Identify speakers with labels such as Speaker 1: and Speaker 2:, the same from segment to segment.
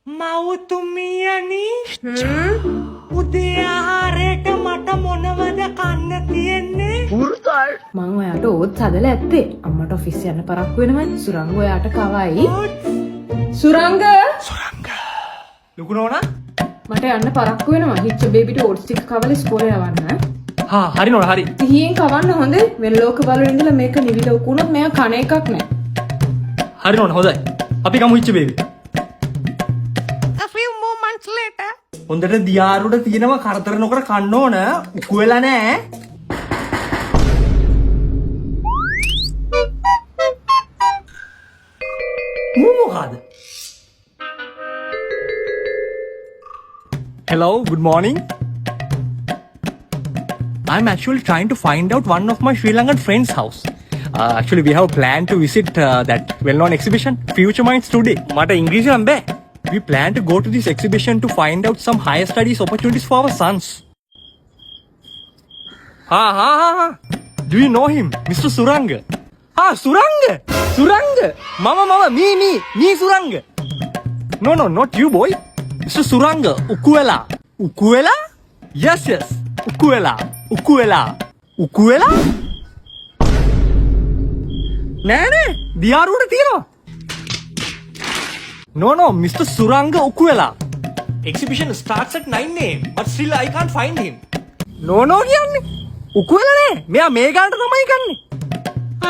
Speaker 1: මවතුමියනි උදේ ආහාරයට මට මොනවද කන්න තියෙන්නේ?
Speaker 2: මං ඔයාට ඕත් හදලා ඇත්තේ. අම්මට ඔෆිස් යන්න පරක්කු වෙනවා. සුරංග ඔයාට කවයි. සුරංග
Speaker 1: ලුකු නෝනා?
Speaker 2: මට යන්න පරක්කු වෙනවා. හිච්ච බේබිට ඕට්ස් ටික කවලා ඉස්කෝලේ යවන්න.
Speaker 1: හා හරි නෝනා හරි.
Speaker 2: සිහියෙන් කවන්න හොඳේ. වෙනලෝක බලන ඉඳලා මේක නිවිල උකුණොත් මෙයා කණ එකක් නෑ.
Speaker 1: හරි නෝනා හොඳයි. අපි ගමු හිච්ච baby. A few moments later. හොඳට දියාරුඩ තියෙනවා කරදර නොකර කන්න ඕන. උකු වෙලා නෑ. මොකද? Hello, good morning. I'm actually trying to find out one of my Sri Lankan friend's house. Actually, we have planned to visit that well-known exhibition, Future Minds, today. Mata English ambe. We plan to go to this exhibition to find out some higher studies opportunities for our sons. Ha. Do you know him, Mr. Suranga? Suranga. Mama, me Suranga. No, not you, boy. Mr. Suranga, Ukuela? Yes. Ukuela. Nene, diyaruda tiyena. No, Mr. Suranga Ukuela. Exhibition starts at 9 AM, but still I can't find him. No, kiyanne. Ukuela ne. Meya me galata thamai kanne.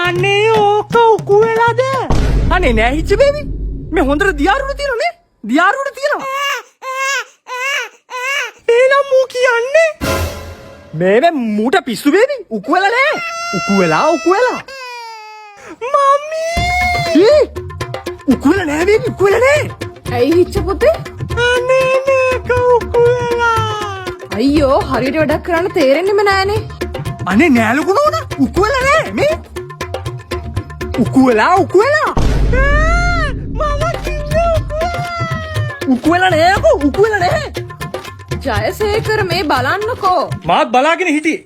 Speaker 1: Ane oka Ukuelada. Ane nae hicce baby. Me hondara diyaruda tiyena ne. Diyaruda tiyena. Ena mu kiyanne. Me muta pissu baby. Ukuela ne. Ukuela. Mummy. උකුල නෑ baby උකුල නෑ.
Speaker 2: ඇයි හිච්ච පුතේ?
Speaker 1: අනේ මේක උකුලලා.
Speaker 2: අයියෝ හරියට වැඩක් කරන්න තේරෙන්නෙම නෑනේ.
Speaker 1: අනේ නෑ ලුකු නෝනා උකුල නෑ මේ. උකුලලා. මම කිව්වේ උකුල නෑ උකුල නෑ.
Speaker 2: ජයසේකර මේ බලන්නකෝ.
Speaker 1: මාත් බලාගෙන හිටියේ.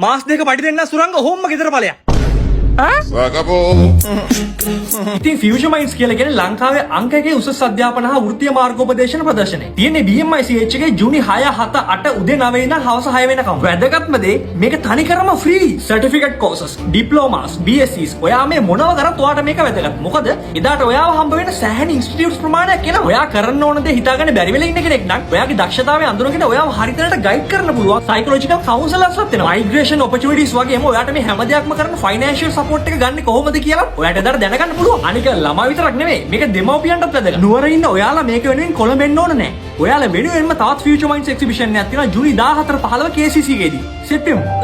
Speaker 1: මාස් දෙක පඩි දෙන්න සුරංග හොම්ම ගෙදර ඵලයක්. ඉතින් Future Minds කියලා කියන්නේ ලංකාවේ අංක 1 උසස් අධ්‍යාපන හා වෘත්තීය මාර්ගෝපදේශන ප්‍රදර්ශනය. තියෙන්නේ BMICH එකේ ජූනි 6 7 8 උදේ 9 ඉඳන් හවස 6 වෙනකම්. වැදගත්ම දේ මේක තනිකරම ෆ්‍රී. සර්ටිෆිකේට් කෝසස්, ඩිප්ලෝමාස්, BScs ඔයා මේ මොනව කරත් ඔයාට මේක වැදගත්. මොකද එදාට ඔයාව හම්බ වෙන සෑහෙන ඉන්ස්ටිටියුට්ස් ප්‍රමාණයක් එනවා. ඔයා කරන්න ඕන දේ හිතාගන්න බැරි වෙලා ඉන්න කෙනෙක් නම් ඔයාගේ දක්ෂතාවය අඳුනගෙන ඔයාව හරියටම ගයිඩ් කරන්න පුළුවන්. සයිකොලොජිකල් කවුන්සලර්ස්වත් වෙනවා. මයිග්‍රේෂන් ඔපචුනිටිස් වගේම ඔයාට මේ හැම දෙයක්ම කරන්න ෆයිනෑන්ෂියල් සපෝට් එක ගන්න කොහොමද කියලා ඔයාට එදාට දැනගන්න පුළුවන්. අනික ළමා විතරක් නෙමෙයි මේක දෙමව්පියන්ටත් වැදගත්. නුවර ඉන්න ඔයාලා මේක වෙනුවෙන් කොළඹ එන්න ඕන නෑ. ඔයාලා වෙනුවෙන්ම තවත් Future Minds exhibition එකක් තියෙනවා ජූලි 14 15 KCC එකේදී. සෙප්ටෙම්බර්